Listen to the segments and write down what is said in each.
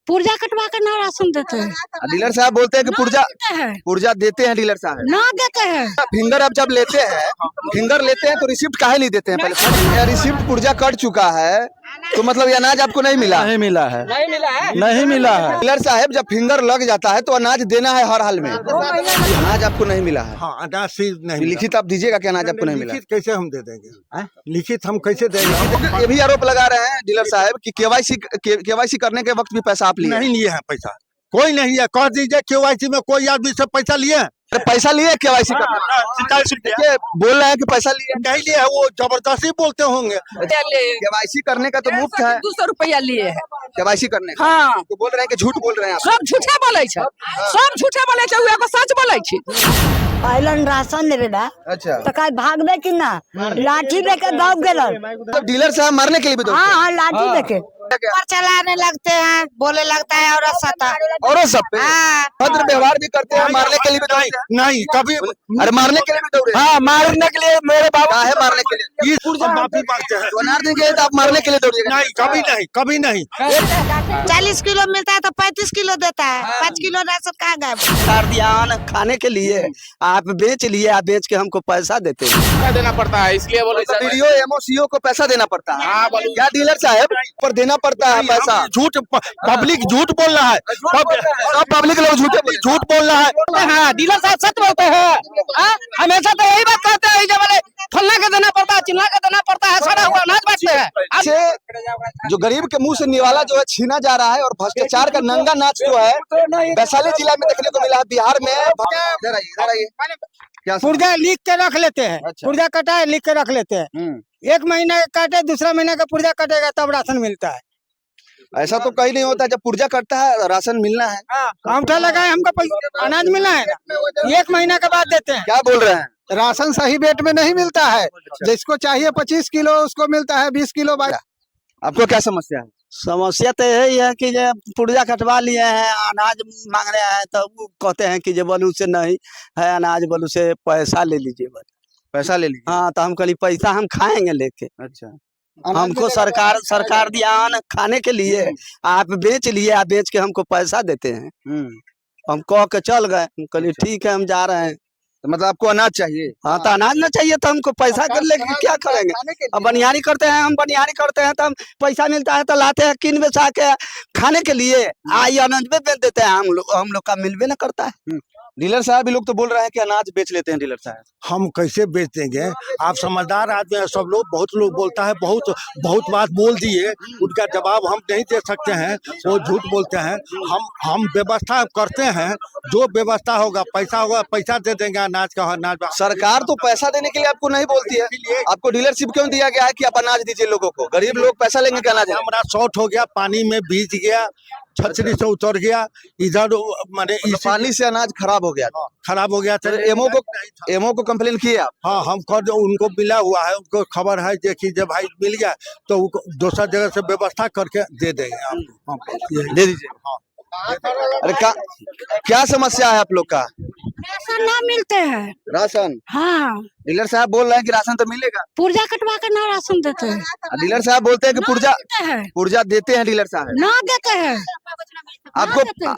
पुर्जा कटवा कर ना राशन देते हैं। डीलर साहब बोलते हैं कि पुर्जा देते हैं डीलर साहब ना देते हैं। फिंगर अब जब लेते हैं तो रिसिप्ट काहे नहीं देते हैं पहले? रिसिप्ट पुर्जा कट चुका है तो मतलब ये अनाज आपको नहीं मिला? नहीं मिला है। डीलर साहब जब फिंगर लग जाता है तो अनाज देना है हर हाल में। अनाज आपको नहीं मिला है? हाँ, अनाज नहीं। लिखित आप दीजिएगा कि अनाज आपको नहीं मिला? लिखित कैसे हम दे देंगे? लिखित हम कैसे देंगे? ये भी आरोप लगा रहे हैं डीलर साहब कि केवाईसी करने के वक्त भी पैसा आप लिए? नहीं लिए हैं पैसा, कोई नहीं है। कह दीजिए केवाईसी में कोई आदमी से पैसा लिए हैं? पैसा लिए केवाईसी करने? 47 रुपया बोल रहे हैं कि पैसा लिए? नहीं लिए है, वो जबरदस्ती बोलते होंगे। केवाईसी करने का तो मुफ्त है। 200 रुपया लिए है केवाईसी करने का? हाँ। तो बोल रहे हैं कि झूठ बोल रहे हैं आप? सब झूठे बोले छे, सब झूठे बोले छे, उ एगो सच बोले छे। आइलन राशन देवे ला अच्छा तो काय भाग दे कि ना लाठी लेके गाँव गेलन। तो डीलर साहब मारने के लिए भी दौड़ते हैं? हाँ लाठी लेके पर चलाने लगते हैं, बोले लगता है औरत सता। औरों सब पे भद्र व्यवहार भी करते हैं, मारने के लिए भी दौड़ते हैं? नहीं कभी। अरे मारने के लिए भी दौड़े? हाँ, मारने के लिए मेरे बाबा है मारने के लिए माफी मांगते हैं। अनार देंगे तो आप मारने के लिए दौड़िएगा? नहीं, कभी नहीं। 40 किलो मिलता है तो 35 किलो देता है, 5 किलो राशन कहाँ गए? सरकार दिया खाने के लिए आप बेच लिए, आप बेच के हमको पैसा देते हैं। देना पड़ता है, इसलिए बोले वीडियो एमओसीओ को पैसा देना पड़ता है क्या डीलर साहब? पर देना पड़ता है पैसा? झूठ, पब्लिक झूठ बोल रहा है। सब पब्लिक लोग झूठ बोल रहा है। हाँ, डीलर साहब सच बोलते हैं। हमेशा तो यही बात कहते हैं, जब बोले फलना का देना पड़ता है, चिल्ला का देना पड़ता है, सड़ा हुआ अनाज बांटते हैं। से जो गरीब के मुंह से निवाला जो है छीना जा रहा है और भ्रष्टाचार का नंगा नाच जो है वैशाली जिला में देखने को मिला है। बिहार में इधर आइए क्या पुर्जा लिख के रख लेते हैं। अच्छा। पुर्जा कटा है, लिख के रख लेते हैं। एक महीने काटे, दूसरा महीने का पुर्जा कटेगा तब राशन मिलता है। ऐसा तो कहीं नहीं होता, जब पुर्जा कटता है राशन मिलना है। अंगूठा लगाए, हमको पैसा अनाज मिलना है ना, 1 महीना के बाद देते हैं। क्या बोल रहे हैं? राशन सही रेट में नहीं मिलता है। जिसको चाहिए 25 किलो उसको मिलता है 20 किलो। आपको क्या समस्या है? समस्या तो यही है कि जो पुर्जा कटवा लिए हैं, अनाज मांग रहे हैं तो वो कहते हैं कि जो बोलू से नहीं है अनाज, बोलू से पैसा ले लीजिए। पैसा ले लीजिए? हाँ, तो हम कहली पैसा हम खाएंगे लेके। अच्छा, हमको सरकार दिया अन्न खाने के लिए, आप बेच लिए, आप बेच के हमको पैसा देते हैं। हम कह के चल गए, हम कहली ठीक है हम जा रहे हैं। तो मतलब आपको अनाज चाहिए? हाँ, तो अनाज ना चाहिए तो हमको पैसा कर लेके क्या करेंगे? अब बनियारी करते हैं, हम बनियारी करते हैं तो हम पैसा मिलता है तो लाते हैं किन बेचा के खाने के लिए। आई अनाज में बेच देते हैं हम लोग का मिलवे ना करता है। डीलर साहब भी लोग तो बोल रहे हैं कि अनाज बेच लेते हैं डीलर साहब। हम कैसे बेच देंगे? आप समझदार आदमी हैं, सब लोग, बहुत लोग बोलता है, बहुत बात बोल दिए, उनका जवाब हम नहीं दे सकते हैं, वो झूठ बोलते हैं। हम व्यवस्था करते हैं, जो व्यवस्था होगा, पैसा होगा, पैसा दे देंगे। अनाज का अनाज सरकार तो पैसा देने के लिए आपको नहीं बोलती है, आपको डीलरशिप क्यों दिया गया है कि आप अनाज दीजिए लोगों को? गरीब लोग पैसा लेंगे क्या अनाज? हमारा शॉर्ट हो गया, पानी में भीज गया, छतरी से उतर गया, इधर माने पानी से अनाज खराब हो गया था। खराब हो गया था। एमओ को कंप्लेन किए आप? हाँ, हम उनको मिला हुआ है, उनको खबर है, देखिए जब भाई मिल गया तो दूसरा जगह से व्यवस्था करके दे देंगे आपको। दे दीजिए। अरे क्या समस्या है आप लोग का? राशन ना मिलते हैं। राशन? हाँ, डीलर साहब बोल रहे हैं कि राशन तो मिलेगा। पुर्जा कटवा कर ना राशन देते हैं। डीलर साहब बोलते हैं कि पुर्जा देते हैं डीलर साहब। ना देते हैं।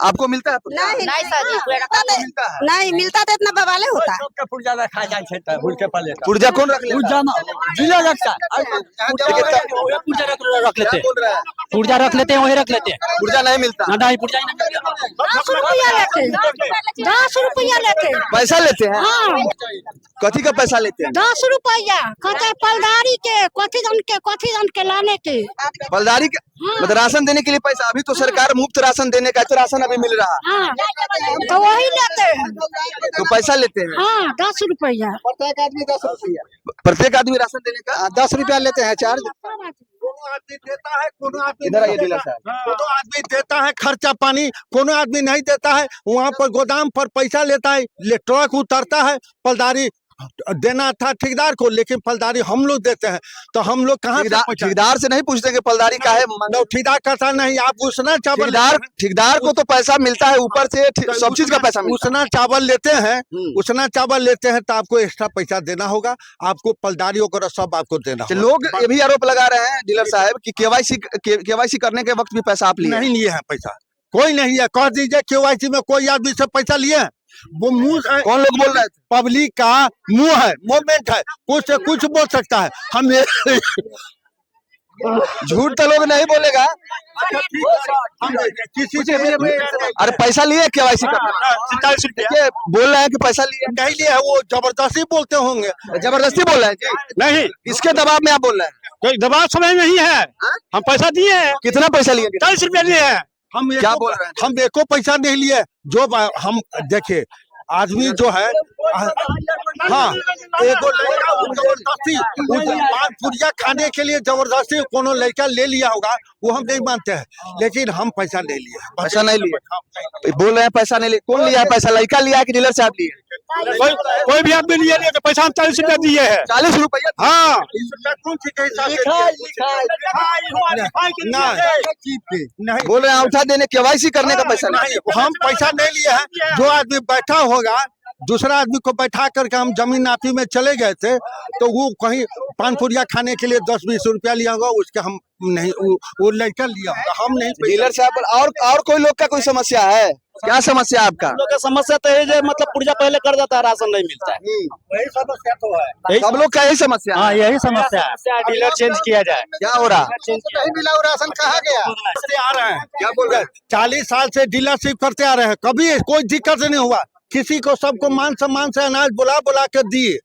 आपको मिलता है? नहीं मिलता है? नहीं मिलता तो इतना बवाले होता है। पुर्जा रखा जाए, पुर्जा कौन रख लेता है? जिला रखता रख लेते हैं, पुर्जा रख लेते हैं, वही रख लेते हैं। पुर्जा नहीं मिलता? नहीं, पुर्जा 10 रुपया लेते, 10 रुपया लेते। पैसा लेते हैं? हाँ, कथी का पैसा लेते हैं? 10 रुपया कहते हैं पलदारी के, कथी जन के लाने के। पलदारी के मतलब राशन देने के लिए पैसा? अभी तो सरकार मुफ्त राशन देने का, तो राशन अभी मिल रहा है। हाँ, तो वही लेते हैं। तो पैसा लेते हैं? हाँ, 10 रुपया। प्रत्येक आदमी 10 रुपया? प्रत्येक आदमी राशन देने का 10 रुपया लेते हैं चार्ज? कोनो आदमी देता है, कोनो आदमी इधर आइए डीलर साहब। कोनो आदमी देता है खर्चा पानी, कोनो आदमी नहीं देता है। वहाँ पर गोदाम पर पैसा लेता है, ट्रक उतरता है, पलदारी देना था ठेकेदार को, लेकिन पलदारी हम लोग देते हैं। तो हम लोग कहाँ ठेकेदार से नहीं पूछते कि पलदारी का है? ठेकेदार करता नहीं, आप उसना चावल, ठेकेदार को तो पैसा मिलता है ऊपर से, सब चीज का पैसा मिलता है। उसना चावल लेते हैं, उसना चावल लेते हैं तो आपको एक्स्ट्रा पैसा देना होगा, आपको पलदारी वगैरह सब आपको देना होगा। लोग ये भी आरोप लगा रहे हैं डीलर साहब कि केवाईसी करने के वक्त भी पैसा आप लिए? नहीं लिए हैं पैसा, कोई नहीं है। कह दीजिए KYC में कोई आदमी से पैसा लिए हैं? वो मुंह है, कौन लोग बोल रहे थे? पब्लिक का मुंह है, मूवमेंट है, कुछ से कुछ बोल सकता है। हम झूठ तो लोग नहीं बोलेगा। किसी से अरे पैसा लिए KYC का? 47 रुपया देखिए, बोल रहे हैं कि पैसा लिए। नहीं लिया है, वो जबरदस्ती बोलते होंगे। जबरदस्ती बोल रहे हैं जी? नहीं, इसके दबाव में आप बोल रहे हैं? कोई दबाव समय नहीं है। हम पैसा दिए हैं, कितना पैसा लिए? 40 रुपया लिए हैं। हम क्या बोल रहे हैं? हम एको पैसा नहीं लिए। जो हम देखिए आदमी जो है, हाँ, एगो लड़का जबरदस्ती पान पुड़िया खाने के लिए जबरदस्ती कोनो लड़का ले लिया होगा, वो हम नहीं मानते हैं, लेकिन हम पैसा नहीं लिए। पैसा नहीं लिए? बोल रहे हैं पैसा नहीं लिए। कौन लिया है पैसा? लड़का लिया है कि डीलर साहब लिए? कोई भी आदमी लिए तो पैसा हम 40 रुपया दिए है। 40 रुपया? हाँ, नहीं बोल रहे हैं उठा देने KYC करने का पैसा नहीं। नहीं, हम पैसा नहीं लिए हैं। जो आदमी बैठा होगा, दूसरा आदमी को बैठा करके हम जमीन नापी में चले गए थे, तो वो कहीं पान पुड़िया खाने के लिए 10-20 रुपया लिया होगा, उसके हम नहीं, वो लड़का लिया होगा, हम नहीं। डीलर साहब और कोई लोग का कोई समस्या है? क्या समस्या है आपका? लोग का समस्या तो है, मतलब पुर्जा पहले कर जाता है, राशन नहीं मिलता है। वही समस्या तो है। सब लोग का यही समस्या है? यही समस्या है। डीलर चेंज किया जाए। क्या हो रहा? नहीं मिला, वो राशन कहाँ गया? आ रहे हैं, क्या बोल रहे हैं? 40 साल से डीलरशिप करते आ रहे हैं, कभी कोई दिक्कत नहीं हुआ। किसी को सबको मान सम्मान से अनाज बुला बुला कर दिए।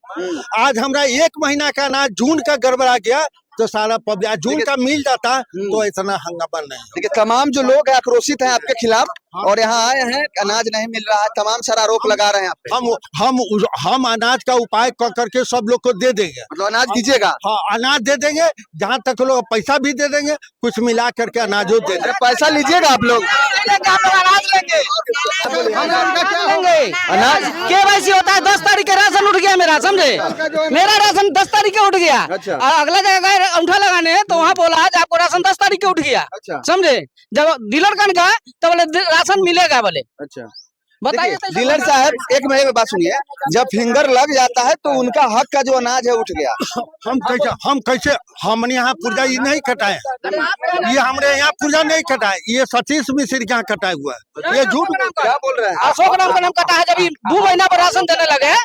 आज हमरा 1 महीना का अनाज जून का गड़बड़ा गया, तो सारा पब्लिक जून का मिल जाता तो इतना हंगामा नहीं। देखिए, तमाम जो लोग आक्रोशित हैं आपके खिलाफ और यहाँ आए हैं, अनाज नहीं मिल रहा है, तमाम सारा आरोप लगा रहे हैं आप पे। हम अनाज का उपाय कर करके सब लोग को दे देंगे। मतलब अनाज दीजिएगा? हाँ, अनाज दे देंगे, जहाँ तक लोग पैसा भी दे देंगे, कुछ मिला करके अनाजो दे देंगे। पैसा लीजिएगा आप लोग? अनाज KYC होता है, 10 तारीख के राशन उठ गया मेरा, समझे? मेरा राशन 10 तारीख के उठ गया। अच्छा। और अगला जगह अंगूठा लगाने तो वहाँ बोला आज आपको राशन 10 तारीख के उठ गया। अच्छा। समझे? जब डीलर कन गए तो बोले राशन मिलेगा बोले। अच्छा, बताइए देखिए, डीलर साहब एक मेरी बात सुनिए, जब फिंगर लग जाता है तो उनका हक का जो अनाज है उठ गया। हम कैसे हमने यहाँ पुर्जा ये नहीं कटाए, ये हमने यहाँ पुर्जा नहीं कटाए, ये सतीश मिश्र के यहाँ कटाए हुआ है। ये झूठ क्या बोल रहे हैं? अशोक नाम का नाम कटा है, जब 2 महीना पर राशन देने लगे।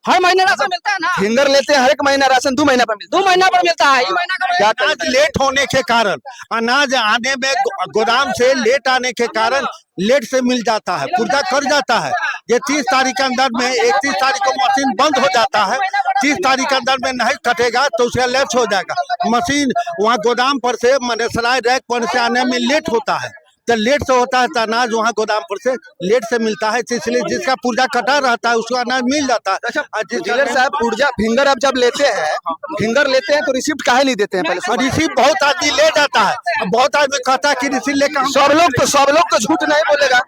हर महीने राशन मिलता है ना? फिंगर लेते हैं, हर एक महीना राशन 2 महीना पर मिलता 2 महीना पर मिलता है। महीना का क्या अनाज लेट होने के कारण, अनाज आने में गोदाम से लेट आने के कारण लेट से मिल जाता है, पुर्जा कर जाता है। ये 30 तारीख के अंदर में, 31 तारीख को मशीन बंद हो जाता है, 30 तारीख के अंदर में नहीं कटेगा तो उसका लेट हो जाएगा। मशीन वहाँ गोदाम पर से सराय रैक पर से आने में लेट होता है, तो लेट से होता है, तो अनाज वहाँ गोदाम पर से लेट से मिलता है, तो इसलिए जिसका पुर्जा कटा रहता है उसको अनाज मिल जाता है। डीलर साहब, पुर्जा फिंगर अब जब लेते हैं, फिंगर लेते हैं तो रिसिप्ट काहे नहीं देते हैं पहले? और रिसीव बहुत आदमी ले जाता है, बहुत आदमी कहता है कि रिसीव लेकर सब लोग तो झूठ नहीं बोलेगा।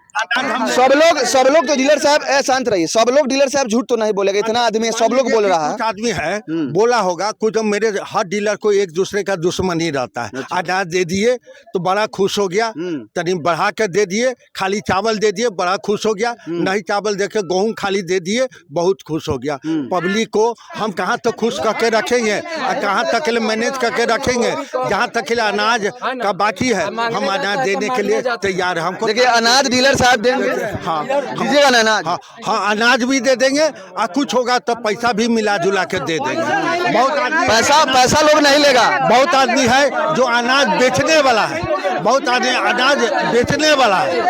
सब लोग तो डीलर साहब शांत रहिए, सब लोग डीलर साहब झूठ तो नहीं बोलेगा, इतना आदमी है, सब लोग बोल रहा है। कुछ आदमी है बोला होगा, कुछ मेरे हर डीलर को एक दूसरे का दुश्मन ही रहता है। अनाज दे दिए तो बड़ा खुश हो गया, तनी बढ़ा के दे दिए, खाली चावल दे दिए, बड़ा खुश हो गया, नहीं चावल देके गेहूं खाली दे दिए, बहुत खुश हो गया। पब्लिक को हम कहाँ तक खुश करके रखेंगे और कहाँ तक मैनेज करके रखेंगे? जहाँ तक अनाज का बाकी है, हम अनाज देने के लिए तैयार है। हमको देखिए, अनाज डीलर साहब देंगे। हाँ, दीजिएगा ना अनाज? हाँ, अनाज भी दे देंगे और कुछ होगा तो पैसा भी मिला जुला के दे देंगे। बहुत आदमी पैसा लोग नहीं लेगा। बहुत आदमी है जो अनाज बेचने वाला है, बहुत आदमी अनाज बेचने वाला है।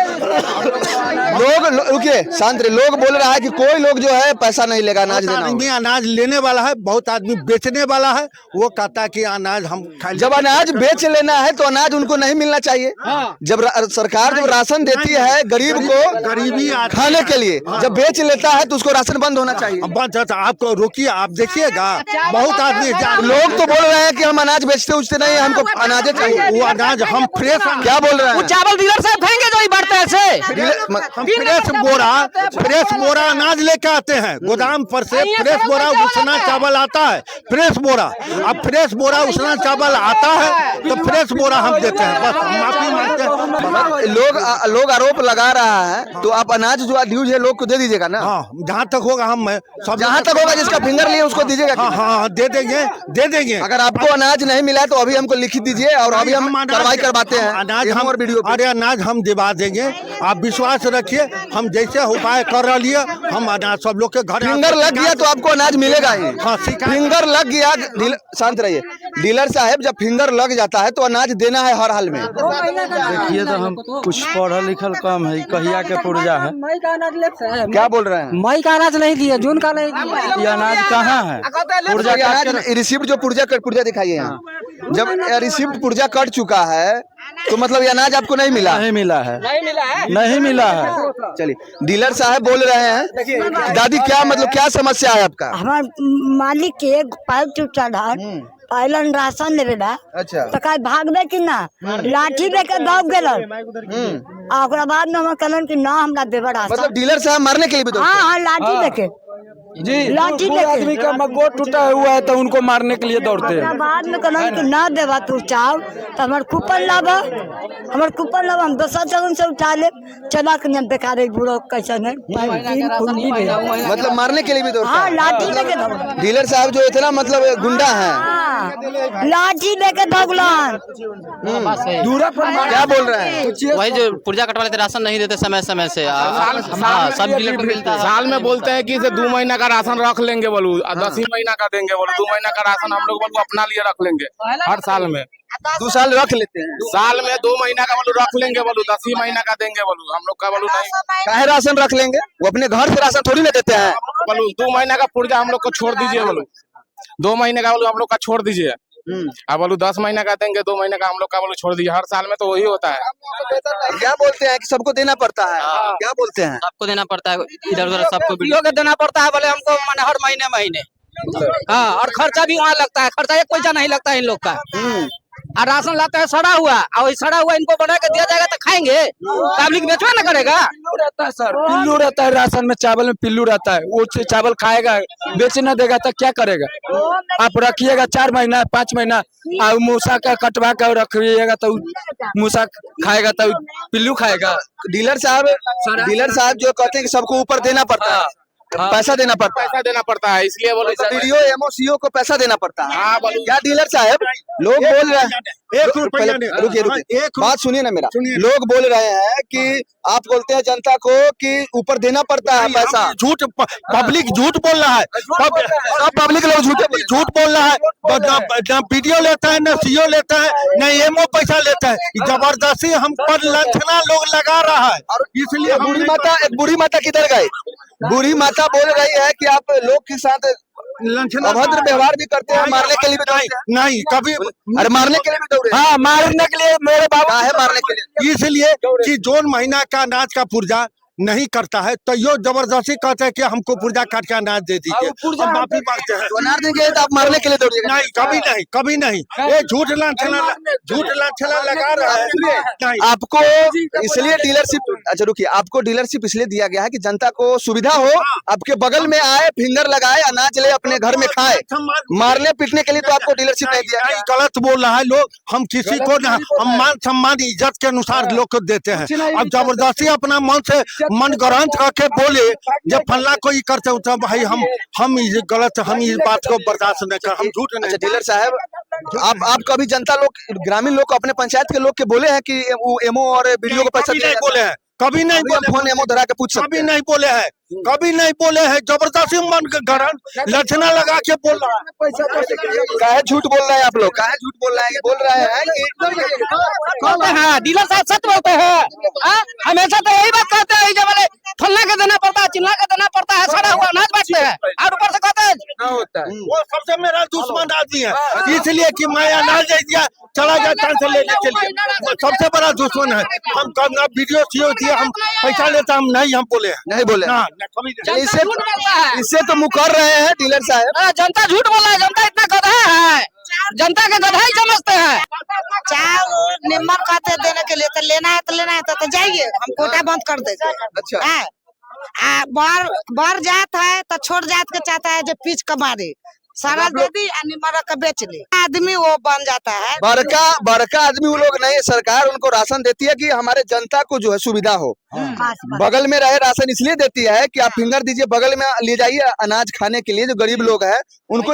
लोग रुकिए, शांत रहिए, लोग बोल रहा है कि कोई लोग जो है पैसा नहीं लेगा, अनाज देना होगा। आदमी अनाज लेने वाला है, बहुत आदमी बेचने वाला है। वो कहता है कि अनाज हम जब अनाज बेच लेना है तो अनाज उनको नहीं मिलना चाहिए। जब सरकार जब राशन देती है गरीब को गरीबी खाने के लिए, जब बेच लेता है तो उसको राशन बंद होना चाहिए। बंद होता, आपको रोकिए, आप देखिएगा बहुत आदमी लोग तो बोल रहे हैं कि हम अनाज बेचते नहीं, हमको अनाज चाहिए। वो अनाज हम फ्रेश क्या बोल रहे हैं? चावल डीलर साहब खाएंगे जो ही बढ़ता है से हम फ्रेश बोरा अनाज लेके आते हैं गोदाम पर से। फ्रेश बोरा उसना चावल आता है, फ्रेश बोरा। अब फ्रेश बोरा उसना चावल आता है तो फ्रेश बोरा हम देते हैं, बस माफी मांगते हैं। लोग आरोप लगा रहा है, तो आप अनाज जो ड्यूज है लोग को दे दीजिएगा ना? हाँ, जहाँ तक होगा हम सब, जहाँ तक होगा जिसका फिंगर लिए उसको दीजिएगा। हाँ, दे देंगे। अगर आपको अनाज नहीं मिला तो अभी हमको लिखित दीजिए और अभी हम कार्रवाई करवाते हैं। अनाज हम और वीडियो अरे अनाज हम दिवा देंगे, आप विश्वास रखिए। हम जैसे उपाय कर रही है, हम अनाज सब लोग के घर। फिंगर लग गया तो आपको अनाज मिलेगा ही। हाँ, फिंगर लग गया, शांत रहिए। डीलर साहब, जब फिंगर लग जाता है तो अनाज देना है हर हाल में। देखिए तो हम कुछ पढ़ल लिखल कम है, कहिया के पुर्जा है। क्या बोल रहे हैं? मई का अनाज नहीं दिया, जून का नहीं दिया। ये अनाज कहाँ है? पुर्जा का अनाज रिसिप्ट जो पुर्जा दिखाइए यहाँ। जब रिसिप्ट पुर्जा कट चुका है तो मतलब ये अनाज आपको नहीं मिला? नहीं मिला है, नहीं मिला है। चलिए, डीलर साहब बोल रहे हैं। दादी, क्या मतलब क्या समस्या है आपका? हमार मालिक के पैर टूटा था, पहले राशन लेवे ला। अच्छा। तो कहीं भाग दे कि ना, लाठी लेके दौड़ गेलन। ओकरा बाद में हम कहलन कि ना हमरा देवे राशन। मतलब डीलर साहब मारने के लिए भी दौड़ते हैं? हाँ, लाठी लेके जी, लाठी कोई लेके। आदमी का गोड़ टूटा हुआ है तो उनको मारने के लिए दौड़ते हैं। ओकरा बाद में कहलन कि ना देवा तू चाव तो हमार कूपन लावा, हम दोसर जगह से उठा ले। चला के बेकार बुढ़ो कैसे नहीं। मतलब मारने के लिए भी दौड़ते हाँ, हैं? लाठी लेके दौड़। डीलर साहब जो इतना मतलब गुंडा है। हाँ, लाठी लेके दौड़लन। क्या बोल रहे हैं? वही जो पुर्जा कटवा लेते, राशन नहीं देते समय समय से। हाँ, सब डीलर को मिलता है। साल में बोलते हैं कि इसे 2 महीना का राशन रख लेंगे बोलू, 10 महीना का देंगे बोलू। 2 महीना का राशन हम लोग बोलू अपना लिए रख लेंगे हर साल में। 2 साल रख लेते हैं? साल में 2 महीना का बोलू रख लेंगे बोलू, 10 महीना का देंगे बोलू। हम लोग का बोलू नहीं। काहे राशन रख लेंगे? वो अपने घर से राशन थोड़ी ना देते हैं। बोलू 2 महीना का पुर्जा हम लोग को छोड़ दीजिए बोलू। 2 महीने का बोलू हम लोग का छोड़ दीजिए। अब बोलू 10 महीना का देंगे, 2 महीने का हम लोग का बोलू छोड़ दीजिए। हर साल में तो वही होता है। क्या बोलते हैं कि सबको देना पड़ता है? क्या बोलते हैं? सबको देना पड़ता है, इधर उधर सबको भी। लोग देना पड़ता है बोले हमको, माने हर महीने। हाँ, और खर्चा भी वहाँ लगता है। खर्चा एक पैसा नहीं लगता है इन लोग का। और राशन लाते हैं सड़ा हुआ, और सड़ा हुआ इनको बना के दिया जाएगा तो खाएंगे। पब्लिक बेचवा ना करेगा। रहता है सर, पिल्लू रहता है राशन में, चावल में पिल्लू रहता है। वो चावल खाएगा, बेच न देगा तो क्या करेगा? आप रखिएगा 4 महीना 5 महीना, और मूसा का कटवा कर रखिएगा तो मूसा खाएगा तो पिल्लू खाएगा। डीलर साहब जो कहते हैं कि सबको ऊपर देना पड़ता है, पैसा देना पड़ता है। पैसा देना पड़ता है, इसलिए बोलो वीडियो एमओसीओ को पैसा देना पड़ता है। हाँ, बोलो। क्या डीलर साहब, लोग बोल रहे हैं। रुकिए, एक बात सुनिए ना मेरा। लोग बोल रहे हैं कि आप बोलते हैं जनता को कि ऊपर देना पड़ता है पैसा। झूठ, पब्लिक झूठ बोल रहा है। सब पब्लिक लोग झूठ बोल रहा है। न वीडियो लेता है, न सीओ लेता है, न एमओ पैसा लेता है। जबरदस्ती हम पर लांछना लोग लगा रहा है। इसलिए बूढ़ी माता किधर गई? बूढ़ी माता बोल रही है कि आप लोग के साथ अभद्र व्यवहार भी करते हैं, मारने के लिए भी नहीं कभी। अरे मारने के लिए भी दौड़े? हाँ, मारने के लिए मेरे बाबा है, मारने के लिए इसलिए कि जून महीना का अनाज का पुर्जा नहीं करता है तो यो जबरदस्ती कहते हैं कि हमको पुर्जा काट के अनाज दे दीजिए। हम माफी मांगते हैं। अनाज देंगे तो आप मारने के लिए दौड़िएगा? नहीं, कभी नहीं। ये झूठ लांछना लगा रहा है। नहीं। आपको इसलिए डीलरशिप, अच्छा रुकिए, आपको डीलरशिप इसलिए दिया गया है कि जनता को सुविधा हो, आपके बगल में आए, फिंगर लगाए, अनाज ले, अपने घर में खाए। मारने पीटने के लिए तो आपको डीलरशिप नहीं दिया गया। गलत बोल रहा है लोग। हम किसी को हम मान सम्मान इज्जत के अनुसार लोग को देते हैं। अब जबरदस्ती अपना मन से मन ग्रंथ करके बोले जब फल्ला कोई करते हो तो भाई हम गलत, हम इस बात को बर्दाश्त नहीं कर, हम झूठ नहीं। अच्छा डीलर साहब, आप कभी जनता लोग, ग्रामीण लोग, अपने पंचायत के लोग के बोले हैं कि वो एमओ और वीडियो को पैसा नहीं बोले हैं? कभी नहीं बोले। फोन एमओ धरा के पूछ सकते हैं। कभी नहीं बोले हैं। जबरदस्ती मन गरम लक्षणा लगा के बोल रहा है। काहे झूठ बोल रहे हैं आप लोग? काहे झूठ बोल रहे हैं? बोल रहे हैं कि हाँ, डीलर साहब सच बोलते हैं। हमेशा तो यही बात कहते हैं, जब फलना के देना पड़ता है, चिल्ला के देना पड़ता है, सड़ा हुआ अनाज बांटते हैं, और ऊपर से कहते हैं होता है। वो सबसे मेरा दुश्मन आदमी है, इसलिए कि मैं अनाज दे दिया, चला गया चांस लेने के लिए। सबसे बड़ा दुश्मन है। हम कब वीडियो सीओ दिए, हम पैसा लेता, हम बोले नहीं बोले। इससे तो मुकर रहे हैं डीलर साहब। जनता झूठ बोल रहा है। जनता इतना गधा है, जनता के गधा ही समझते हैं। चावल निम्न कहते हैं देने के लिए, तो लेना है तो जाइए, हम कोटा बंद कर देंगे। अच्छा बर जात है तो छोट जात के चाहता है जो पीछ कमारे सारा दे दी और निम्न का बेच ले, आदमी वो बन जाता है। बड़का आदमी वो लोग नहीं, सरकार उनको राशन देती है कि हमारे जनता को जो है सुविधा हो। बगल में रहे राशन इसलिए देती है कि आप फिंगर दीजिए, बगल में ले जाइए अनाज खाने के लिए। जो गरीब लोग हैं उनको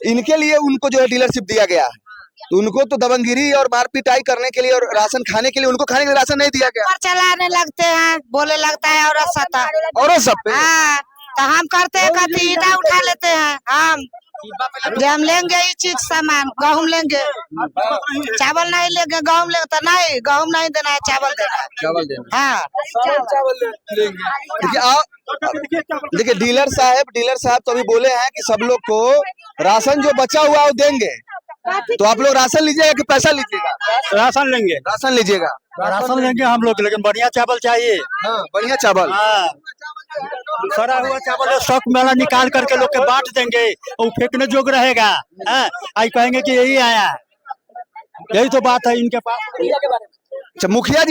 इनके लिए उनको जो है डीलरशिप दिया गया है। तो उनको तो दबंगिरी और मारपीटाई करने के लिए और राशन खाने के लिए, उनको खाने के लिए राशन नहीं दिया गया। चलाने लगते हैं, बोले लगता है औरत सता और सब पे हाँ, तो हम करते हैं कभी ईटा उठा लेते हैं हम, जो हम लेंगे ये चीज सामान, गेहूं लेंगे, चावल नहीं लेंगे, गेहूं लेंगे तो नहीं, गेहूं नहीं देना है, चावल देना है। हाँ देखिए डीलर साहब तो अभी बोले हैं कि सब लोग को राशन जो बचा हुआ वो देंगे। तो आप लोग राशन लीजिएगा कि पैसा लीजिएगा? राशन लेंगे, राशन लीजिएगा। राशन लेंगे हम लोग, लेकिन बढ़िया चावल चाहिए। हाँ, बढ़िया चावल। सड़ा हुआ चावल स्टॉक में निकाल करके लोग के बांट देंगे, वो फेंकने जोग रहेगा। आई कहेंगे कि यही आया है, यही तो बात है इनके पास। अच्छा मुखिया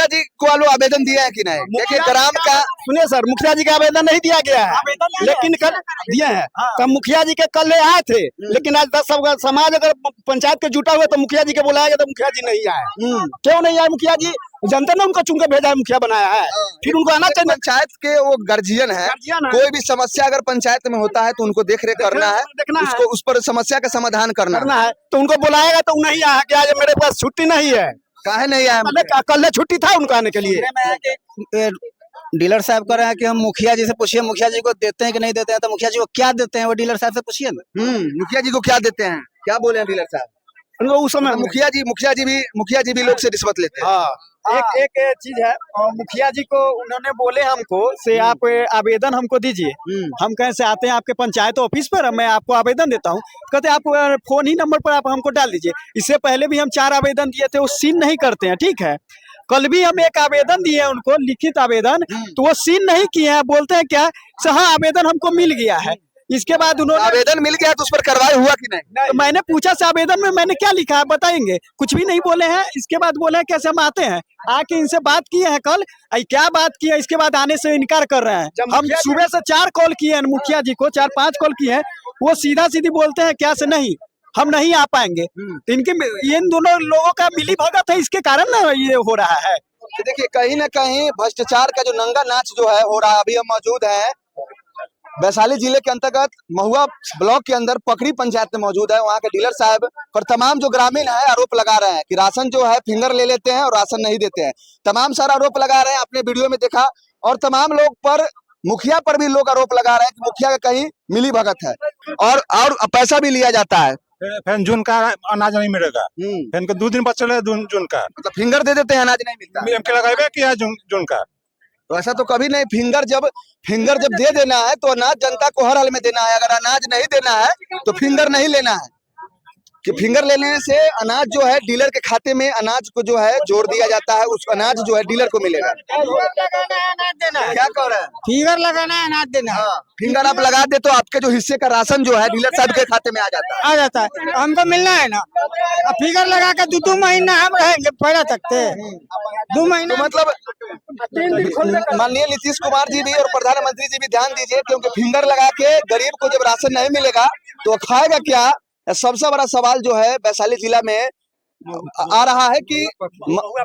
जी को आलो आवेदन दिया है कि नहीं? देखिए ग्राम का सुनिए सर, मुखिया जी का आवेदन नहीं दिया गया है, लेकिन कल दिए हैं। तो मुखिया जी के कल ले आए थे, लेकिन आज 10 समाज अगर पंचायत के जुटा हुआ तो मुखिया जी के बुलाया गया तो मुखिया जी नहीं आए। क्यों नहीं आए मुखिया जी? जनता ने उनको चुन के भेजा है, मुखिया बनाया है, फिर उनको आना चाहिए। पंचायत के वो गार्जियन है, कोई भी समस्या अगर पंचायत में होता है तो उनको देख रेख करना है, उसको उस पर समस्या का समाधान करना है। तो उनको बुलाएगा तो नहीं आया कि आज मेरे पास छुट्टी नहीं है। काहे नहीं आया? कल छुट्टी था उनका आने के लिए। डीलर साहब कह रहे हैं कि हम मुखिया जी से पूछिए, मुखिया जी को देते हैं कि नहीं देते हैं, तो मुखिया जी को क्या देते हैं वो डीलर साहब से पूछिए ना। मुखिया जी को क्या देते हैं, क्या बोले हैं डीलर साहब? उस समय मुखिया जी भी लोग से रिश्वत लेते हैं। हाँ, एक चीज है, मुखिया जी को उन्होंने बोले हमको से आप आवेदन हमको दीजिए। हम कहीं से आते हैं आपके पंचायत ऑफिस पर, मैं आपको आवेदन देता हूँ। कहते आप फोन ही नंबर पर आप हमको डाल दीजिए। इससे पहले भी हम 4 आवेदन दिए थे, वो सीन नहीं करते हैं। ठीक है, कल भी हम एक आवेदन दिए उनको, लिखित आवेदन, तो वो सीन नहीं किए हैं। बोलते हैं क्या सर, हाँ आवेदन हमको मिल गया है। इसके बाद उन्होंने आवेदन मिल गया तो उस पर कार्रवाई हुआ कि नहीं? तो मैंने पूछा से आवेदन में मैंने क्या लिखा है बताएंगे? कुछ भी नहीं बोले हैं। इसके बाद बोले हैं कैसे हम आते हैं, आके इनसे बात किए हैं कल, क्या बात की है, इसके बाद आने से इनकार कर रहे हैं। हम सुबह से 4 कॉल किए हैं मुखिया जी को, 4-5 कॉल किए हैं, वो सीधा सीधी बोलते हैं क्या से नहीं, हम नहीं आ पाएंगे। तो इन दोनों लोगों का मिली भगत है, इसके कारण ना ये हो रहा है। देखिए कहीं ना कहीं भ्रष्टाचार का जो नंगा नाच जो है हो रहा है। अभी हम मौजूद हैं वैशाली जिले के अंतर्गत महुआ ब्लॉक के अंदर पकड़ी पंचायत में मौजूद है। वहाँ के डीलर साहब पर तमाम जो ग्रामीण है आरोप लगा रहे हैं कि राशन जो है फिंगर ले लेते हैं और राशन नहीं देते हैं। तमाम सारा आरोप लगा रहे हैं, आपने वीडियो में देखा। और तमाम लोग पर, मुखिया पर भी लोग आरोप लगा रहे हैं कि मुखिया का कहीं मिली भगत है और पैसा भी लिया जाता है। फिर जून का अनाज नहीं मिलेगा, फिर 2 दिन बचल है जून का, मतलब फिंगर दे देते हैं, अनाज नहीं मिलता। लगाए किया जून का, तो ऐसा तो कभी नहीं। फिंगर जब दे देना है तो अनाज जनता को हर हाल में देना है। अगर अनाज नहीं देना है तो फिंगर नहीं लेना है, कि फिंगर लेने से अनाज जो है डीलर के खाते में अनाज को जो है जोड़ दिया जाता है, उस अनाज जो है डीलर को मिलेगा। क्या कह रहे हैं? फिंगर लगाना है, अनाज देना है। फिंगर आप लगा दे तो आपके जो हिस्से का राशन जो है डीलर साहब के खाते में आ जाता है। हमको मिलना है ना। फिंगर लगा के 2 महीना हम रहेंगे पहले तक 2 महीना। तो मतलब माननीय नीतीश कुमार जी भी और प्रधानमंत्री जी भी ध्यान दीजिए, क्योंकि फिंगर लगा के गरीब को जब राशन नहीं मिलेगा तो खाएगा क्या? सबसे बड़ा सवाल जो है वैशाली जिला में आ रहा है कि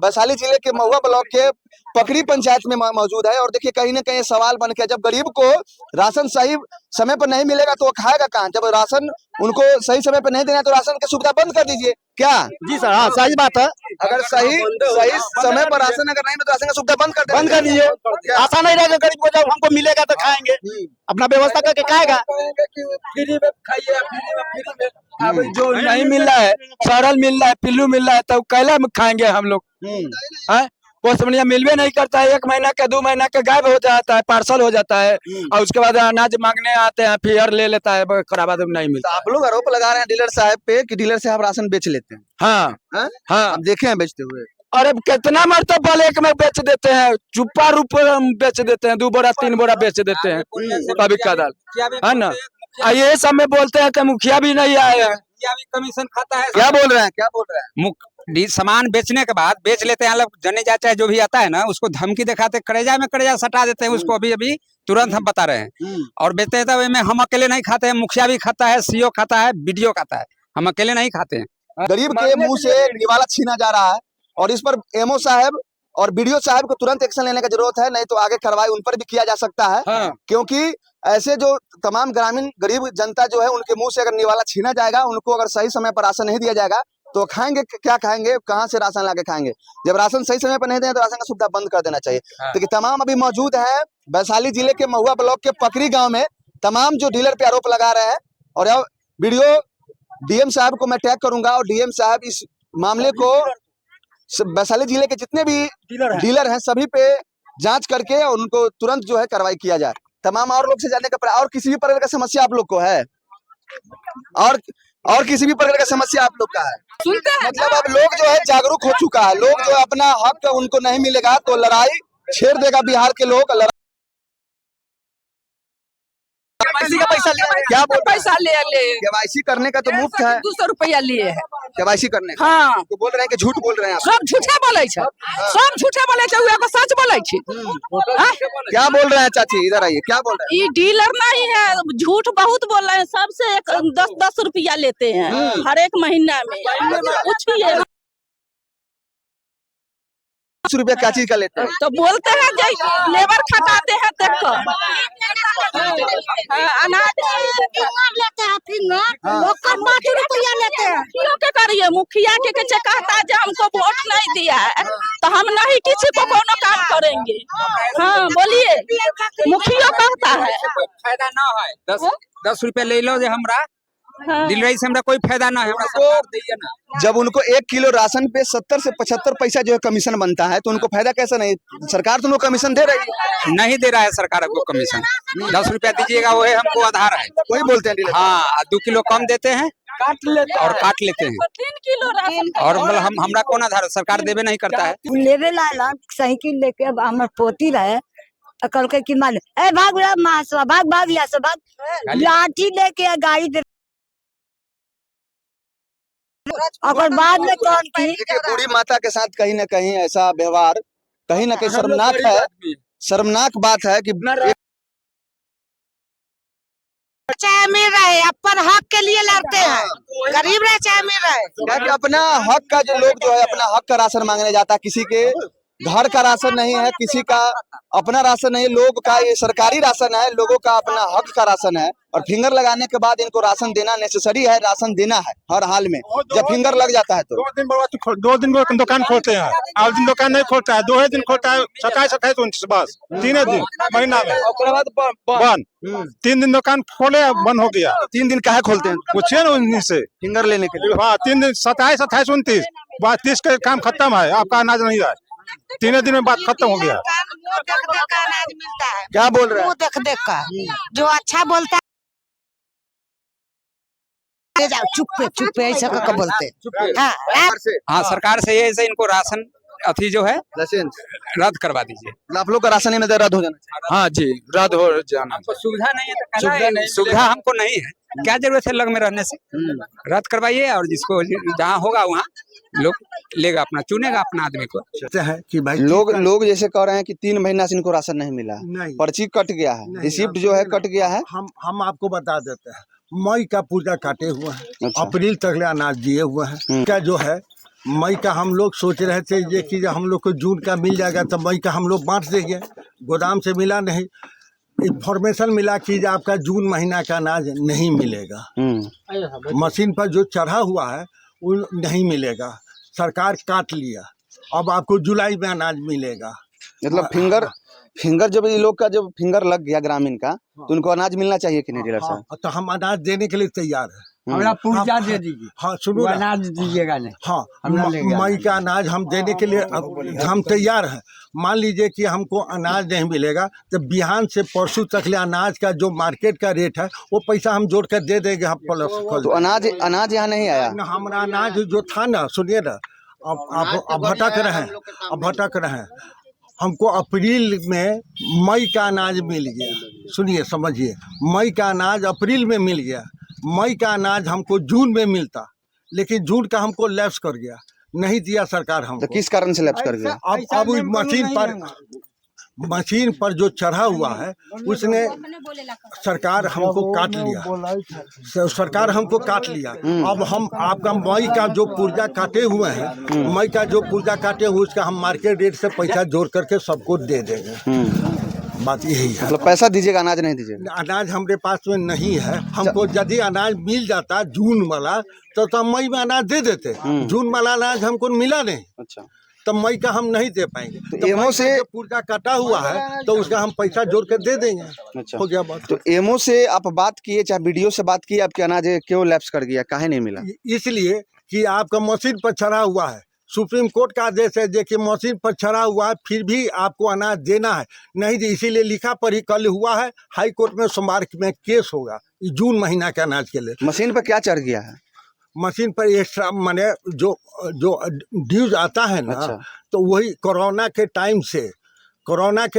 वैशाली जिले के महुआ ब्लॉक के पकड़ी पंचायत में मौजूद है। और देखिए कहीं ना कहीं सवाल बन के, जब गरीब को राशन सही समय पर नहीं मिलेगा तो वो खाएगा कहाँ? जब राशन उनको सही समय पर नहीं देना तो राशन की सुविधा बंद कर दीजिए। क्या जी सर, हाँ सही बात है। अगर सही समय पर राशन अगर नहीं तो राशन की सुविधा बंद कर दीजिए। आसान नहीं रहेगा, गरीब को जब हमको मिलेगा तो खाएंगे, अपना व्यवस्था करके खाएगा। फ्री में खाइए, अब जो नहीं मिल रहा है, सरल मिल रहा है, पिल्लू मिल रहा है, तो कैला में खाएंगे हम लोग? वो समझिए मिलवे नहीं करता है, 1 महीना का 2 महीना का गायब हो जाता है, पार्सल हो जाता है, और उसके बाद अनाज मांगने आते हैं, फिर ले लेता है, खराब नहीं मिलता। आप लोग आरोप लगा रहे हैं डीलर साहब पे कि डीलर साहब राशन बेच लेते हैं। हाँ हाँ, आप देखे हैं बेचते हुए? अरे कितना मरतबा बल 1 में बेच देते हैं, चुप्पा रूप बेच देते हैं, 2 बोरा 3 बोरा बेच देते हैं कभी कदाल, है ना। ये सब में बोलते हैं कि मुखिया भी नहीं आए हैं। मुखिया भी कमीशन खाता है। क्या बोल रहे हैं, क्या बोल रहे हैं? सामान बेचने के बाद बेच लेते हैं, लोग जने जा चाहे जो भी आता है ना, उसको धमकी दिखाते, करेजा में करेजा सटा देते हैं उसको। अभी अभी तुरंत हम बता रहे हैं। और बेचते हैं तो में हम अकेले नहीं खाते हैं, मुखिया भी खाता है, सीओ खाता है, बीडीओ खाता है, हम अकेले नहीं खाते हैं। गरीब के मुंह से निवाला छीना जा रहा है और इस पर एमओ साहब और बीडीओ साहब को तुरंत एक्शन लेने की जरूरत है, नहीं तो आगे कार्रवाई उन पर भी किया जा सकता है। क्योंकि ऐसे जो तमाम ग्रामीण गरीब जनता जो है उनके मुंह से अगर निवाला छीना जाएगा, उनको अगर सही समय पर राशन नहीं दिया जाएगा तो खाएंगे क्या, खाएंगे कहाँ से राशन लाके खाएंगे? जब राशन सही समय पर नहीं दें तो राशन का सुविधा बंद कर देना चाहिए। तो तमाम अभी मौजूद है वैशाली जिले के महुआ ब्लॉक के पकरी गांव में, तमाम जो डीलर पे आरोप लगा रहे हैं। और अब वीडियो डीएम साहब को मैं टैग करूंगा और डीएम साहब इस मामले को वैशाली जिले के जितने भी डीलर हैं सभी पे जांच करके और उनको तुरंत जो है कार्रवाई किया जाए। तमाम और लोग से जानने का, और किसी भी प्रकार का समस्या आप लोग को है, और किसी भी प्रकार का समस्या आप लोग का है, मतलब अब लोग जो है जागरूक हो चुका है, लोग जो अपना हक उनको नहीं मिलेगा तो लड़ाई छेड़ देगा बिहार के लोग। केवाईसी का पैसा लिया, क्या पैसा ले केवाईसी करने का तो मुफ्त है, 200 रुपया लिए है। केवाईसी करने का। हाँ, तो बोल रहे हैं कि झूठ बोल रहे हैं आप। सब झूठे बोले छे, सब झूठे बोले छे, एगो सच बोले छे। क्या बोल रहे हैं चाची, इधर आइए, क्या बोल रहे हैं? ये डीलर नहीं है, झूठ बहुत बोल रहे हैं। सबसे 10-10 रुपया लेते हैं हर एक महीना में। पूछिए 10 रुपया क्या चीज का लेते हैं? तो बोलते हैं जो लेबर खटाते हैं देखो। अनाज लेते हैं, फिर 5 रुपया लेते हैं। क्यों के करिए? मुखिया के कहता है जो हमको वोट नहीं दिया है तो हम नहीं किसी को कोनो काम करेंगे। हाँ बोलिए, मुखिया कहता है फायदा ना है। 10 रुपया ले लो जो हमरा डीलरी से हमरा कोई फायदा ना है। जब उनको 1 किलो राशन पे 70 से 75 पैसा जो है कमीशन बनता है तो उनको फायदा कैसा नहीं? सरकार तो उनको कमीशन दे रही है। नहीं दे रहा है सरकार आपको कमीशन। 10 रुपया दीजिएगा वही हमको आधार है। वही बोलते हैं डीलर। हाँ, 2 किलो कम देते हैं, काट लेते हैं 3 किलो राशन। और मतलब हमरा कौन आधार? सरकार देवे नहीं करता है। लेवे ला साइकिल लेके अब हमर पोती रहे कल के कि मान ए भाग मासवा भाग या सब लाठी लेके गाड़ी दे। और बाद में कौन की देखिए बूढ़ी माता के साथ कहीं ना कहीं ऐसा व्यवहार कहीं ना कहीं शर्मनाक है, शर्मनाक बात है कि चाहे अमीर रहे अपन हक के लिए लड़ते हैं, गरीब रहे चाहे अमीर रहे। क्या कि अपना हक का जो लोग जो है अपना हक का राशन मांगने जाता है, किसी के घर का राशन नहीं है, किसी का अपना राशन नहीं, लोग का ये सरकारी राशन है, लोगों का अपना हक का राशन है। और फिंगर लगाने के बाद इनको राशन देना नेसेसरी है, राशन देना है हर हाल में। जब फिंगर लग जाता है तो 2 दिन को दुकान खोलते हैं, 8 दिन दुकान नहीं खोलता है, 2 दिन खोलता है, 27, 28, 29 बस 3 दिन महीना में बंद। 3 दिन दुकान खोले बंद हो गया। 3 दिन काहे खोलते हैं? पूछिए ना 19 से फिंगर लेने के लिए। हाँ 3 दिन 27, 28, 29 बस 30 का काम खत्म है, आपका अनाज नहीं है। 3 दिन में बात खत्म हो गया। देख का अनाज मिलता है, क्या बोल रहे हैं? देख का जो अच्छा बोलता है जाओ चुप पे ऐसा का बोलते हैं। हाँ सरकार से ये इनको राशन अथी जो है लाइसेंस रद्द करवा दीजिए। आप लोग का राशन में रद्द हो जाना चाहिए। हाँ जी, रद्द हो जाना। हमको सुविधा नहीं है तो कहना है नहीं, सुविधा हमको नहीं है, क्या जरूरत है लग में रहने से? रद्द करवाइए और जिसको जहाँ होगा वहाँ लोग लेगा, अपना चुनेगा अपना आदमी को। है कि भाई लोग जैसे कह रहे हैं कि 3 महीना से इनको राशन नहीं मिला, नहीं, पर्ची कट गया है, रिसिप्ट जो है कट गया है। हम आपको बता देते हैं, मई का पूजा काटे हुए हैं, अच्छा। अप्रैल तक अनाज दिए हुए हैं। क्या जो है मई का हम लोग सोच रहे थे ये कि हम लोग को जून का मिल जाएगा तो मई का हम लोग बांट देंगे, गोदाम से मिला नहीं। इंफॉर्मेशन मिला कि आपका जून महीना का अनाज नहीं मिलेगा, मशीन पर जो चढ़ा हुआ है वो नहीं मिलेगा, सरकार काट लिया। अब आपको जुलाई में अनाज मिलेगा। मतलब फिंगर जब ये लोग का जब फिंगर लग गया ग्रामीण का तो उनको अनाज मिलना चाहिए कि नहीं डीलर साहब? तो हम अनाज देने के लिए तैयार है। हमरा पूर्जा दे दीजिए। हाँ सुनो, अनाज दीजिएगा नहीं। हाँ मई का अनाज हम देने के लिए हम तैयार हैं। मान लीजिए कि हमको अनाज नहीं मिलेगा तो बिहान से परसों तक ले अनाज का जो मार्केट का रेट है वो पैसा हम जोड़ कर दे देंगे। हम तो अनाज यहाँ नहीं आया। हमारा अनाज जो था ना, सुनिए ना, अब भटक रहे हैं। हमको अप्रैल में मई का अनाज मिल गया, सुनिए समझिए, मई का अनाज अप्रैल में मिल गया, मई का अनाज हमको जून में मिलता, लेकिन जून का हमको लैप्स कर गया, नहीं दिया सरकार तो हमको। किस कारण से लैप्स कर गया? अब मशीन पर जो चढ़ा हुआ है उसने सरकार हमको काट लिया, सरकार हमको काट लिया। अब हम आपका मई का जो पुर्जा काटे हुए हैं, मई का जो पुर्जा काटे हुए उसका हम मार्केट रेट से पैसा जोड़ करके सबको दे देंगे। बात यही है। मतलब पैसा दीजिएगा, अनाज नहीं दीजिएगा? अनाज हमारे पास में नहीं है, हमको यदि अनाज मिल जाता जून वाला तो मई में अनाज दे देते, जून वाला अनाज हमको मिला नहीं। अच्छा, तो मई का हम नहीं दे पाएंगे। तो एमओ से पुर्जा कटा हुआ है तो उसका हम पैसा जोड़ कर दे देंगे। अच्छा, हो गया बात। तो एमओ से आप बात किए, चाहे वीडियो से बात किए, आपके अनाज क्यों लैप्स कर गया, काहे नहीं मिला? इसलिए कि आपका मशीन पर चढ़ा हुआ है, सुप्रीम कोर्ट का आदेश है देखिए, मशीन पर चढ़ा हुआ है फिर भी आपको अनाज देना है, नहीं दे, इसीलिए लिखा पढ़ी कल हुआ है, हाई कोर्ट में सोमवार में केस होगा जून महीना के अनाज के लिए। मशीन पर क्या चढ़ गया है? मशीन पर एक्स्ट्रा माने जो जो ड्यूज आता है ना। अच्छा। तो वही कोरोना के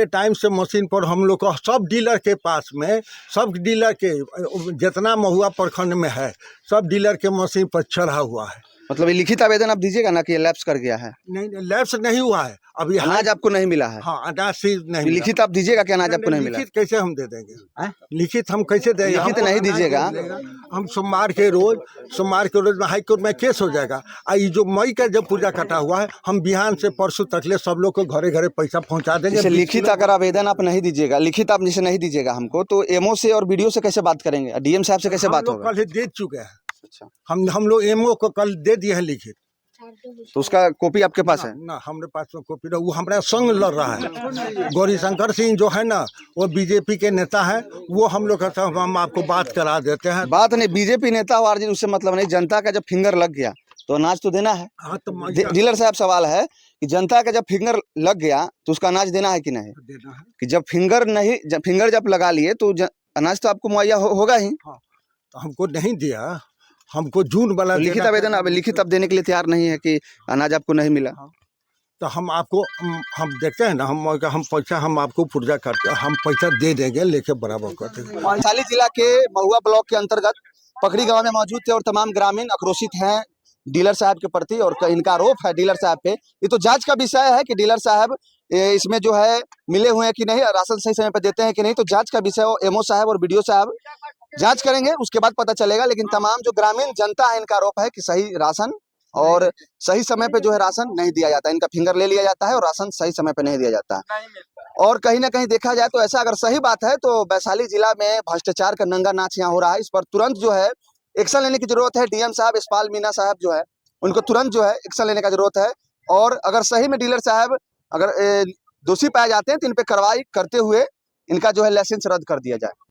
टाइम से मशीन पर हम लोग को सब डीलर के पास में, सब डीलर के जितना महुआ प्रखंड में है सब डीलर के मशीन पर चढ़ा हुआ है। मतलब ये लिखित आवेदन आप दीजिएगा ना कि ये लैप्स कर गया है? नहीं, लैप्स नहीं हुआ है अभी, अनाज आपको नहीं मिला है? हाँ, अनाज से नहीं मिला। लिखित आप दीजिएगा कि अनाज आपको नहीं मिला? लिखित कैसे हम दे देंगे? लिखित हम कैसे देंगे? लिखित नहीं दीजिएगा। हम सोमवार के रोज में हाई कोर्ट में केस हो जाएगा। ये जो मई का जब पूजा कटा हुआ है, हम बिहान से परसों तक ले सब लोग को घरे घरे पैसा पहुंचा देंगे। जैसे लिखित अगर आवेदन आप नहीं दीजिएगा, लिखित आप जैसे नहीं दीजिएगा हमको, तो एमओ से और बीडीओ से कैसे बात करेंगे, डीएम साहब से कैसे बात होगा? कल दे चुके हैं। अच्छा, हम लोग एमओ को कल दे दिए हैं लिखित। तो उसका कॉपी आपके पास है? ना हमारे पास में कॉपी ना, वो हमारा संग लड़ रहा है। गौरीशंकर सिंह जो है ना, वो बीजेपी के नेता है, वो हम लोग का हम आपको बात करा देते हैं। बात नहीं, बीजेपी नेता हो आरजेडी उससे मतलब नहीं, जनता का जब फिंगर लग गया तो अनाज तो देना है। हाँ, तो डीलर साहब सवाल है कि जनता का जब फिंगर लग गया तो उसका अनाज देना है कि नहीं? देना है। कि जब फिंगर जब लगा लिए तो अनाज तो आपको मुहैया होगा ही। तो हमको नहीं दिया, हमको जून वाला तो लिखित आवेदन अब लिखित अब देने के लिए तैयार नहीं है कि अनाज आपको नहीं मिला? तो हम आपको हम देखते हैं ना, हम पैसा हम आपको पुर्जा करके हम पैसा दे देंगे, लेके बराबर कर देंगे। वैशाली जिला के महुआ ब्लॉक के अंतर्गत पकड़ी गांव में मौजूद थे और तमाम ग्रामीण आक्रोशित हैं डीलर साहब के प्रति, और इनका आरोप है डीलर साहब पे। ये तो जांच का विषय है कि डीलर साहब इसमें जो है मिले हुए हैं कि नहीं, राशन सही समय पर देते हैं कि नहीं, तो जांच का विषय हो, एमओ साहब और बीडीओ साहब जांच करेंगे, उसके बाद पता चलेगा। लेकिन तमाम जो ग्रामीण जनता है, इनका आरोप है कि सही राशन और सही समय पे जो है राशन नहीं दिया जाता है, इनका फिंगर ले लिया जाता है और राशन सही समय पे नहीं दिया जाता है। और कहीं ना कहीं देखा जाए तो ऐसा अगर सही बात है तो वैशाली जिला में भ्रष्टाचार का नंगा नाच यहाँ हो रहा है। इस पर तुरंत जो है एक्शन लेने की जरूरत है। डीएम साहब यशपाल मीणा साहब जो है, उनको तुरंत जो है एक्शन लेने का जरूरत है। और अगर सही में डीलर साहब अगर दोषी पाए जाते हैं तो इन पे कार्रवाई करते हुए इनका जो है लाइसेंस रद्द कर दिया जाए।